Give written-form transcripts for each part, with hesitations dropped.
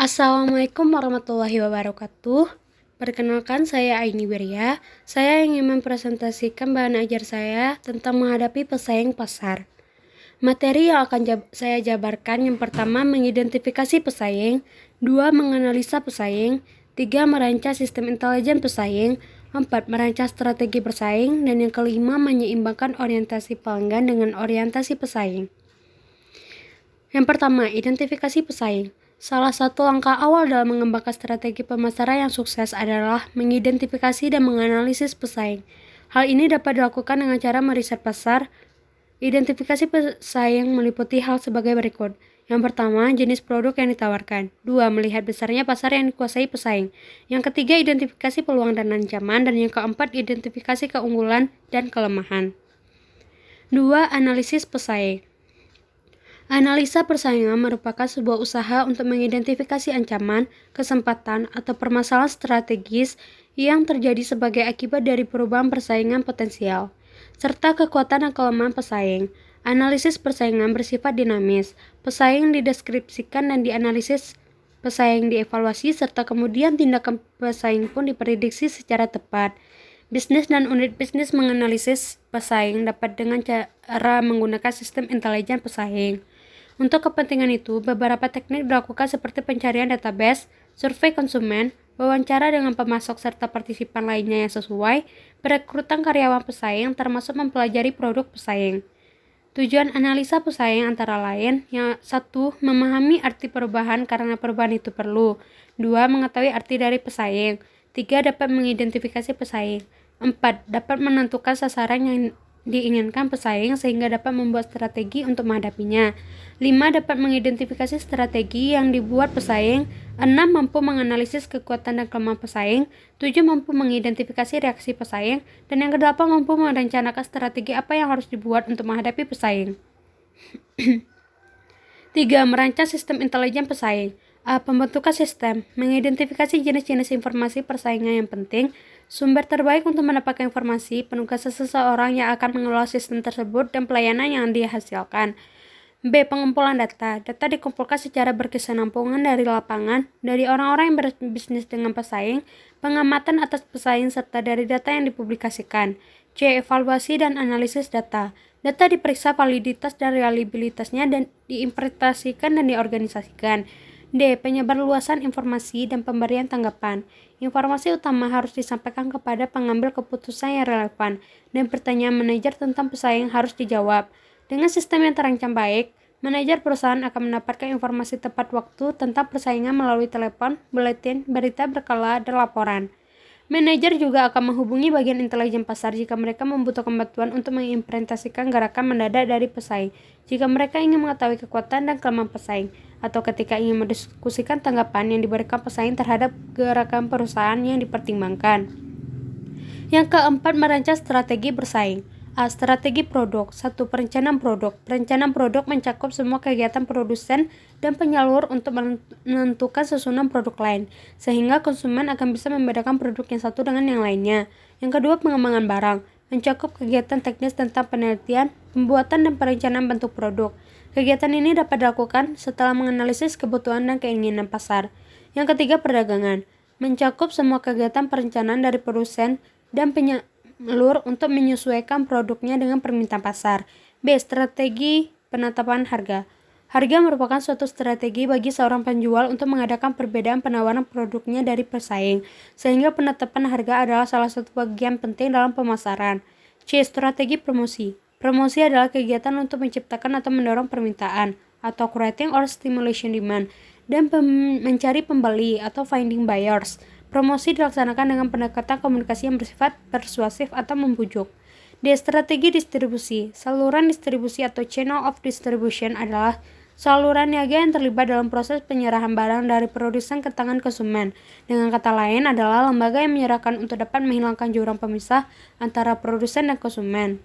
Assalamualaikum warahmatullahi wabarakatuh. Perkenalkan, saya Aini Wirya. Saya ingin mempresentasikan bahan ajar saya tentang menghadapi pesaing pasar. Materi yang akan saya jabarkan yang pertama mengidentifikasi pesaing, 2 menganalisa pesaing, 3 merancang sistem intelijen pesaing, 4 merancang strategi bersaing, dan yang kelima menyeimbangkan orientasi pelanggan dengan orientasi pesaing. Yang pertama, identifikasi pesaing. Salah satu langkah awal dalam mengembangkan strategi pemasaran yang sukses adalah mengidentifikasi dan menganalisis pesaing. Hal ini dapat dilakukan dengan cara meriset pasar. Identifikasi pesaing meliputi hal sebagai berikut. Yang pertama, jenis produk yang ditawarkan. 2. Melihat besarnya pasar yang dikuasai pesaing. Yang ketiga, identifikasi peluang dan ancaman. Dan yang keempat, identifikasi keunggulan dan kelemahan. 2. Analisis pesaing. Analisa persaingan merupakan sebuah usaha untuk mengidentifikasi ancaman, kesempatan, atau permasalahan strategis yang terjadi sebagai akibat dari perubahan persaingan potensial, serta kekuatan dan kelemahan pesaing. Analisis persaingan bersifat dinamis. Pesaing dideskripsikan dan dianalisis, pesaing dievaluasi, serta kemudian tindakan pesaing pun diprediksi secara tepat. Bisnis dan unit bisnis menganalisis pesaing dapat dengan cara menggunakan sistem intelijen pesaing. Untuk kepentingan itu, beberapa teknik dilakukan seperti pencarian database, survei konsumen, wawancara dengan pemasok serta partisipan lainnya yang sesuai, perekrutan karyawan pesaing, termasuk mempelajari produk pesaing. Tujuan analisa pesaing antara lain, yang 1. Memahami arti perubahan karena perubahan itu perlu. 2. Mengetahui arti dari pesaing. 3. Dapat mengidentifikasi pesaing. 4. Dapat menentukan sasaran yang diinginkan pesaing sehingga dapat membuat strategi untuk menghadapinya. 5. Dapat mengidentifikasi strategi yang dibuat pesaing. 6. Mampu menganalisis kekuatan dan kelemahan pesaing. 7. Mampu mengidentifikasi reaksi pesaing. Dan yang ke-8 mampu merencanakan strategi apa yang harus dibuat untuk menghadapi pesaing. 3. Merancang sistem intelijen pesaing. Pembentukan sistem, mengidentifikasi jenis-jenis informasi persaingan yang penting, sumber terbaik untuk mendapatkan informasi, penugasan seseorang yang akan mengelola sistem tersebut, dan pelayanan yang dihasilkan. B. Pengumpulan data. Data dikumpulkan secara berkesinambungan dari lapangan, dari orang-orang yang berbisnis dengan pesaing, pengamatan atas pesaing, serta dari data yang dipublikasikan. C. Evaluasi dan analisis data. Data diperiksa validitas dan reliabilitasnya dan diinterpretasikan dan diorganisasikan. D. Penyebarluasan informasi dan pemberian tanggapan. Informasi utama harus disampaikan kepada pengambil keputusan yang relevan, dan pertanyaan manajer tentang pesaing harus dijawab. Dengan sistem yang terancam baik, manajer perusahaan akan mendapatkan informasi tepat waktu tentang persaingan melalui telepon, buletin, berita berkala, dan laporan. Manajer juga akan menghubungi bagian intelijen pasar jika mereka membutuhkan bantuan untuk mengimplementasikan gerakan mendadak dari pesaing, jika mereka ingin mengetahui kekuatan dan kelemahan pesaing, atau ketika ingin mendiskusikan tanggapan yang diberikan pesaing terhadap gerakan perusahaan yang dipertimbangkan. Yang keempat, merancang strategi bersaing. Strategi produk. 1. Perencanaan produk. Perencanaan produk mencakup semua kegiatan produsen dan penyalur untuk menentukan susunan produk lain, sehingga konsumen akan bisa membedakan produk yang satu dengan yang lainnya. Yang kedua, pengembangan barang. Mencakup kegiatan teknis tentang penelitian, pembuatan, dan perencanaan bentuk produk. Kegiatan ini dapat dilakukan setelah menganalisis kebutuhan dan keinginan pasar. Yang ketiga, perdagangan. Mencakup semua kegiatan perencanaan dari produsen dan penyalur untuk menyesuaikan produknya dengan permintaan pasar. B. Strategi penetapan harga. Harga merupakan suatu strategi bagi seorang penjual untuk mengadakan perbedaan penawaran produknya dari pesaing, sehingga penetapan harga adalah salah satu bagian penting dalam pemasaran. C. Strategi promosi. Promosi adalah kegiatan untuk menciptakan atau mendorong permintaan, atau creating or stimulation demand, dan mencari pembeli, atau finding buyers. Promosi dilaksanakan dengan pendekatan komunikasi yang bersifat persuasif atau membujuk. D. Strategi distribusi. Saluran distribusi atau channel of distribution adalah saluran niaga yang terlibat dalam proses penyerahan barang dari produsen ke tangan konsumen. Dengan kata lain, adalah lembaga yang menyerahkan untuk dapat menghilangkan jurang pemisah antara produsen dan konsumen.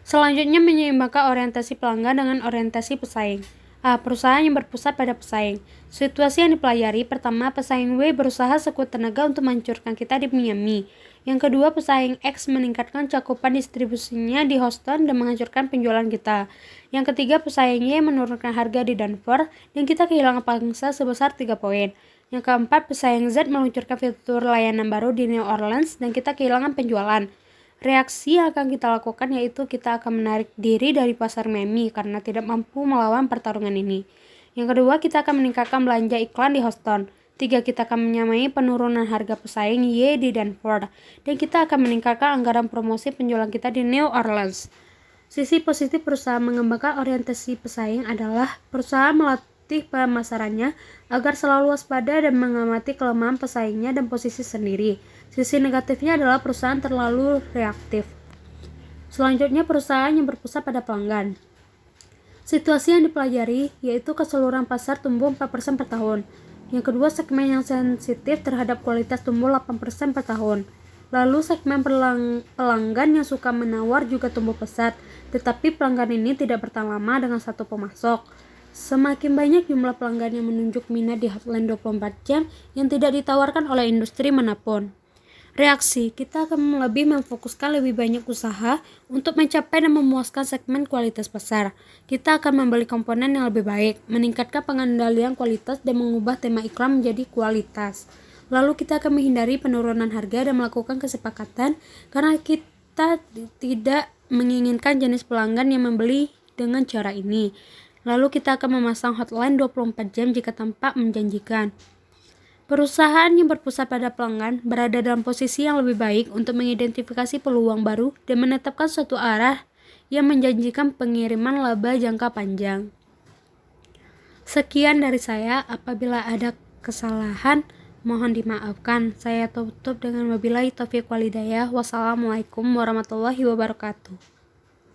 Selanjutnya, menyeimbangkan orientasi pelanggan dengan orientasi pesaing. Perusahaan yang berpusat pada pesaing. Situasi yang dipelajari, pertama, pesaing W berusaha sekuat tenaga untuk menghancurkan kita di Miami. Yang kedua, pesaing X meningkatkan cakupan distribusinya di Houston dan menghancurkan penjualan kita. Yang ketiga, pesaing Y menurunkan harga di Denver dan kita kehilangan pangsa sebesar 3 poin. Yang keempat, pesaing Z meluncurkan fitur layanan baru di New Orleans dan kita kehilangan penjualan. Reaksi yang akan kita lakukan yaitu kita akan menarik diri dari pasar Miami karena tidak mampu melawan pertarungan ini. Yang kedua, kita akan meningkatkan belanja iklan di Houston. 3. Kita akan menyamai penurunan harga pesaing Y di Denver. Dan kita akan meningkatkan anggaran promosi penjualan kita di New Orleans. Sisi positif perusahaan mengembangkan orientasi pesaing adalah perusahaan melatih pemasarannya agar selalu waspada dan mengamati kelemahan pesaingnya dan posisi sendiri. Sisi negatifnya adalah perusahaan terlalu reaktif. Selanjutnya, perusahaan yang berpusat pada pelanggan. Situasi yang dipelajari yaitu keseluruhan pasar tumbuh 4% per tahun. Yang kedua, segmen yang sensitif terhadap kualitas tumbuh 8% per tahun. Lalu segmen pelanggan yang suka menawar juga tumbuh pesat, tetapi pelanggan ini tidak bertahan lama dengan satu pemasok. Semakin banyak jumlah pelanggan yang menunjuk minat di hotline 24 jam yang tidak ditawarkan oleh industri manapun. Reaksi, kita akan lebih memfokuskan lebih banyak usaha untuk mencapai dan memuaskan segmen kualitas pasar. Kita akan membeli komponen yang lebih baik, meningkatkan pengendalian kualitas dan mengubah tema iklan menjadi kualitas. Lalu kita akan menghindari penurunan harga dan melakukan kesepakatan karena kita tidak menginginkan jenis pelanggan yang membeli dengan cara ini. Lalu kita akan memasang hotline 24 jam jika tampak menjanjikan. Perusahaan yang berpusat pada pelanggan berada dalam posisi yang lebih baik untuk mengidentifikasi peluang baru dan menetapkan suatu arah yang menjanjikan pengiriman laba jangka panjang. Sekian dari saya, apabila ada kesalahan mohon dimaafkan. Saya tutup dengan wabillahi taufiq walhidayah. Wassalamualaikum warahmatullahi wabarakatuh.